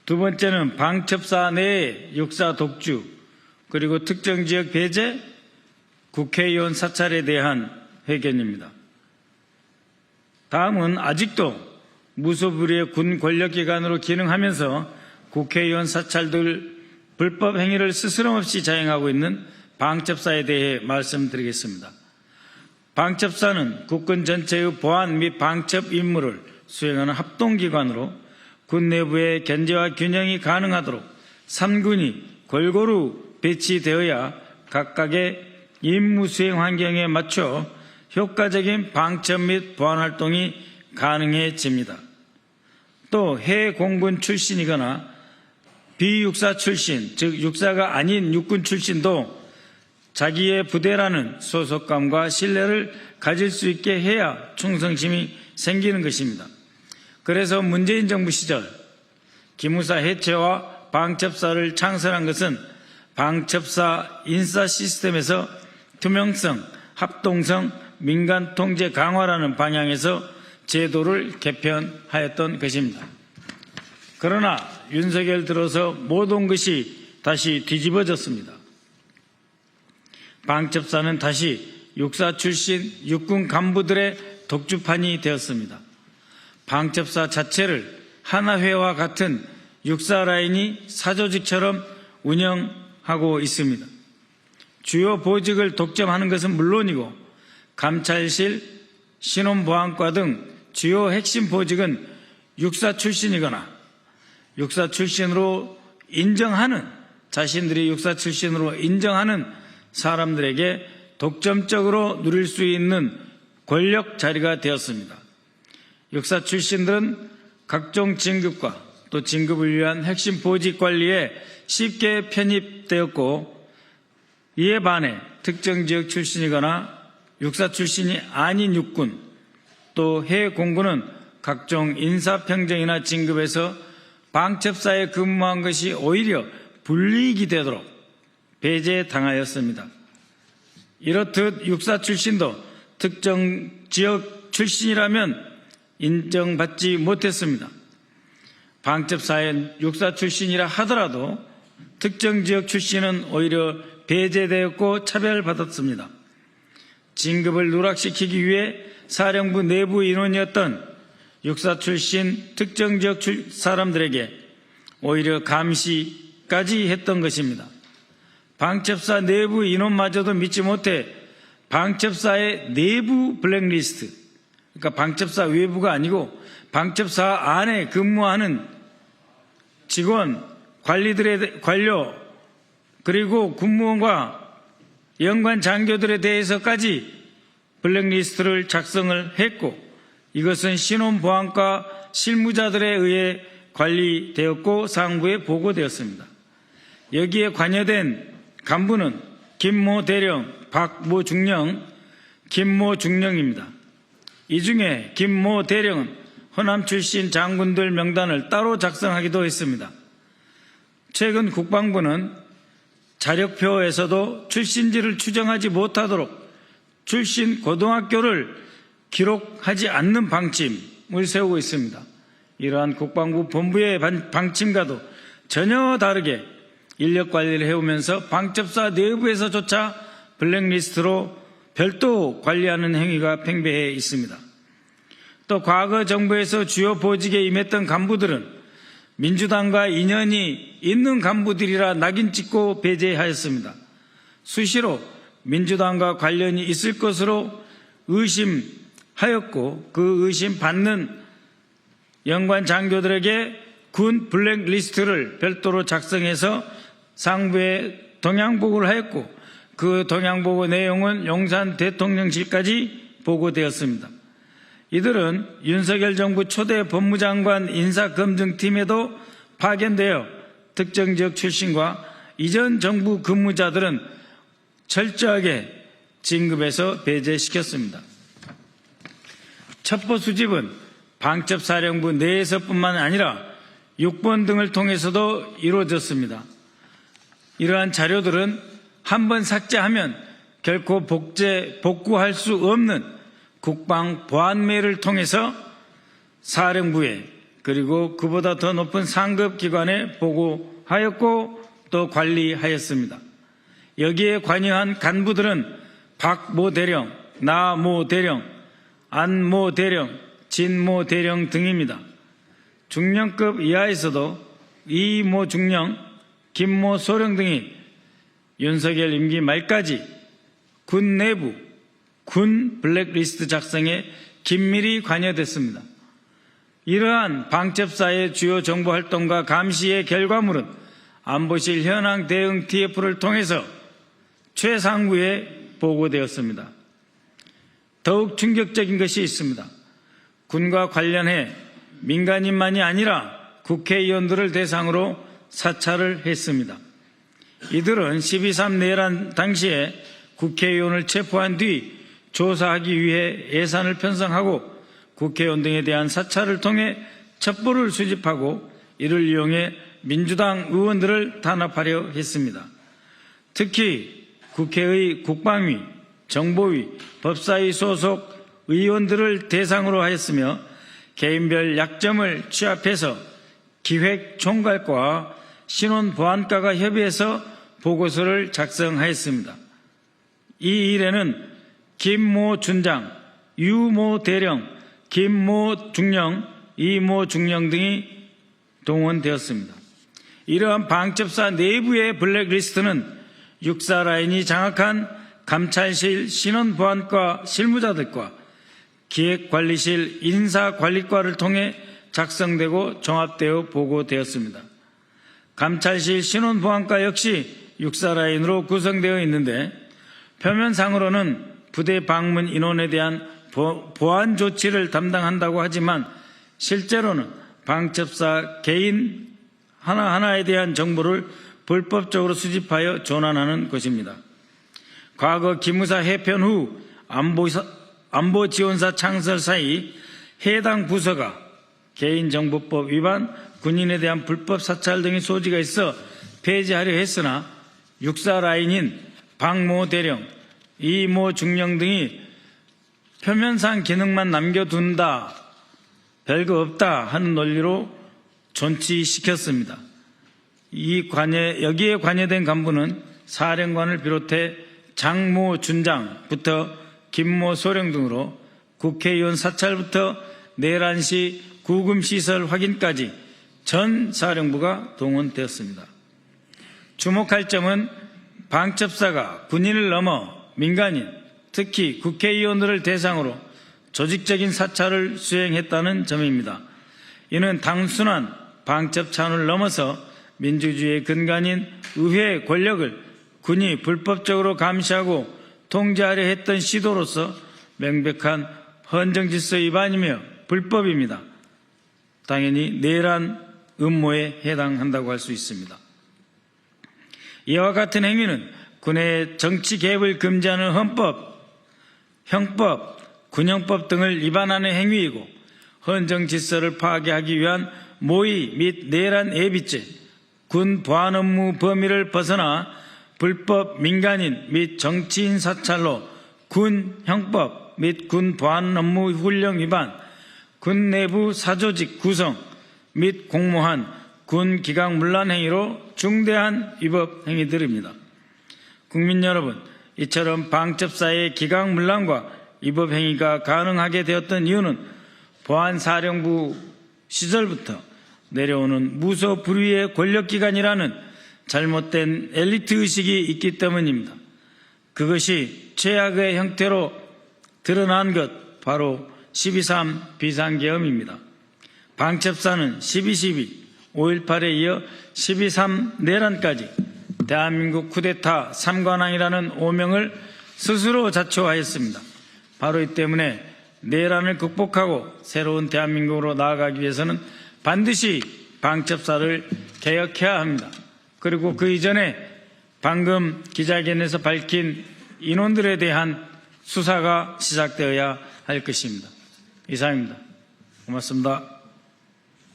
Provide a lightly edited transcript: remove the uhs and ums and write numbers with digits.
두 번째는 방첩사 내의 육사 독주, 그리고 특정 지역 배제, 국회의원 사찰에 대한 회견입니다. 다음은 아직도 무소불위의 군 권력기관으로 기능하면서 국회의원 사찰 등 불법 행위를 스스럼없이 자행하고 있는 방첩사에 대해 말씀드리겠습니다. 방첩사는 국군 전체의 보안 및 방첩 임무를 수행하는 합동기관으로 군 내부의 견제와 균형이 가능하도록 3군이 골고루 배치되어야 각각의 임무 수행 환경에 맞춰 효과적인 방첩 및 보안 활동이 가능해집니다. 또 해외 공군 출신이거나 비육사 출신, 즉 육사가 아닌 육군 출신도 자기의 부대라는 소속감과 신뢰를 가질 수 있게 해야 충성심이 생기는 것입니다. 그래서 문재인 정부 시절 기무사 해체와 방첩사를 창설한 것은 방첩사 인사 시스템에서 투명성, 합동성, 민간 통제 강화라는 방향에서 제도를 개편하였던 것입니다. 그러나 윤석열 들어서 모든 것이 다시 뒤집어졌습니다. 방첩사는 다시 육사 출신 육군 간부들의 독주판이 되었습니다. 방첩사 자체를 하나회와 같은 육사 라인이 사조직처럼 운영하고 있습니다. 주요 보직을 독점하는 것은 물론이고 감찰실, 신원보안과 등 주요 핵심 보직은 육사 출신이거나 육사 출신으로 인정하는, 자신들이 육사 출신으로 인정하는 사람들에게 독점적으로 누릴 수 있는 권력 자리가 되었습니다. 육사 출신들은 각종 진급과 또 진급을 위한 핵심 보직 관리에 쉽게 편입되었고, 이에 반해 특정 지역 출신이거나 육사 출신이 아닌 육군 또 해외 공군은 각종 인사평정이나 진급에서 방첩사에 근무한 것이 오히려 불이익이 되도록 배제당하였습니다. 이렇듯 육사 출신도 특정 지역 출신이라면 인정받지 못했습니다. 방첩사에 육사 출신이라 하더라도 특정 지역 출신은 오히려 배제되었고 차별받았습니다. 진급을 누락시키기 위해 사령부 내부 인원이었던 육사 출신 특정 지역 사람들에게 오히려 감시까지 했던 것입니다. 방첩사 내부 인원마저도 믿지 못해 방첩사의 내부 블랙리스트, 그러니까 방첩사 외부가 아니고 방첩사 안에 근무하는 직원, 관료, 그리고 군무원과 연관 장교들에 대해서까지 블랙리스트를 작성을 했고, 이것은 신원보안과 실무자들에 의해 관리되었고 상부에 보고되었습니다. 여기에 관여된 간부는 김모 대령, 박모 중령, 김모 중령입니다. 이 중에 김모 대령은 호남 출신 장군들 명단을 따로 작성하기도 했습니다. 최근 국방부는 자력표에서도 출신지를 추정하지 못하도록 출신 고등학교를 기록하지 않는 방침을 세우고 있습니다. 이러한 국방부 본부의 방침과도 전혀 다르게 인력 관리를 해오면서 방첩사 내부에서조차 블랙리스트로 별도 관리하는 행위가 팽배해 있습니다. 또 과거 정부에서 주요 보직에 임했던 간부들은 민주당과 인연이 있는 간부들이라 낙인 찍고 배제하였습니다. 수시로 민주당과 관련이 있을 것으로 의심하였고, 그 의심받는 연관 장교들에게 군 블랙리스트를 별도로 작성해서 상부에 동향보고를 하였고, 그 동향보고 내용은 용산 대통령실까지 보고되었습니다. 이들은 윤석열 정부 초대 법무장관 인사검증팀에도 파견되어 특정 지역 출신과 이전 정부 근무자들은 철저하게 진급에서 배제시켰습니다. 첩보 수집은 방첩사령부 내에서뿐만 아니라 육본 등을 통해서도 이루어졌습니다. 이러한 자료들은 한번 삭제하면 결코 복구할 수 없는 국방 보안매를 통해서 사령부에 그리고 그보다 더 높은 상급 기관에 보고하였고 또 관리하였습니다. 여기에 관여한 간부들은 박모 대령, 나모 대령, 안모 대령, 진모 대령 등입니다. 중령급 이하에서도 이모 중령, 김모 소령 등이 윤석열 임기 말까지 군 내부 군 블랙리스트 작성에 긴밀히 관여됐습니다. 이러한 방첩사의 주요 정보활동과 감시의 결과물은 안보실 현황 대응 TF를 통해서 최상부에 보고되었습니다. 더욱 충격적인 것이 있습니다. 군과 관련해 민간인만이 아니라 국회의원들을 대상으로 사찰을 했습니다. 이들은 12.3 내란 당시에 국회의원을 체포한 뒤 조사하기 위해 예산을 편성하고 국회의원 등에 대한 사찰을 통해 첩보를 수집하고 이를 이용해 민주당 의원들을 탄압하려 했습니다. 특히 국회의 국방위, 정보위, 법사위 소속 의원들을 대상으로 하였으며 개인별 약점을 취합해서 기획총괄과 신원보안과가 협의해서 보고서를 작성하였습니다. 이 일에는 김모 준장, 유모 대령, 김모 중령, 이모 중령 등이 동원되었습니다. 이러한 방첩사 내부의 블랙리스트는 육사라인이 장악한 감찰실 신원보안과 실무자들과 기획관리실 인사관리과를 통해 작성되고 종합되어 보고되었습니다. 감찰실 신원보안과 역시 육사라인으로 구성되어 있는데 표면상으로는 부대 방문 인원에 대한 보안 조치를 담당한다고 하지만 실제로는 방첩사 개인 하나하나에 대한 정보를 불법적으로 수집하여 전환하는 것입니다. 과거 기무사 해편 후 안보지원사 창설 사이 해당 부서가 개인정보법 위반, 군인에 대한 불법 사찰 등의 소지가 있어 폐지하려 했으나 육사라인인 박모 대령, 이모 중령 등이 표면상 기능만 남겨둔다, 별거 없다 하는 논리로 존치시켰습니다. 여기에 관여된 간부는 사령관을 비롯해 장모 준장부터 김모 소령 등으로 국회의원 사찰부터 내란 시 구금시설 확인까지 전 사령부가 동원되었습니다. 주목할 점은 방첩사가 군인을 넘어 민간인, 특히 국회의원들을 대상으로 조직적인 사찰을 수행했다는 점입니다. 이는 단순한 방첩 차원을 넘어서 민주주의의 근간인 의회의 권력을 군이 불법적으로 감시하고 통제하려 했던 시도로서 명백한 헌정질서 위반이며 불법입니다. 당연히 내란 음모에 해당한다고 할 수 있습니다. 이와 같은 행위는 군의 정치 개입을 금지하는 헌법, 형법, 군형법 등을 위반하는 행위이고 헌정질서를 파괴하기 위한 모의 및 내란 예비죄, 군 보안 업무 범위를 벗어나 불법 민간인 및 정치인 사찰로 군 형법 및 군 보안 업무 훈령 위반, 군 내부 사조직 구성 및 공모한 군 기강 문란 행위로 중대한 위법 행위들입니다. 국민 여러분, 이처럼 방첩사의 기강 문란과 위법 행위가 가능하게 되었던 이유는 보안사령부 시절부터 내려오는 무소불위의 권력기관이라는 잘못된 엘리트 의식이 있기 때문입니다. 그것이 최악의 형태로 드러난 것 바로 12.3 비상계엄입니다. 방첩사는 12.12, 5.18에 이어 12.3 내란까지 대한민국 쿠데타 3관왕이라는 오명을 스스로 자초하였습니다. 바로 이 때문에 내란을 극복하고 새로운 대한민국으로 나아가기 위해서는 반드시 방첩사를 개혁해야 합니다. 그리고 그 이전에 방금 기자회견에서 밝힌 인원들에 대한 수사가 시작되어야 할 것입니다. 이상입니다. 고맙습니다.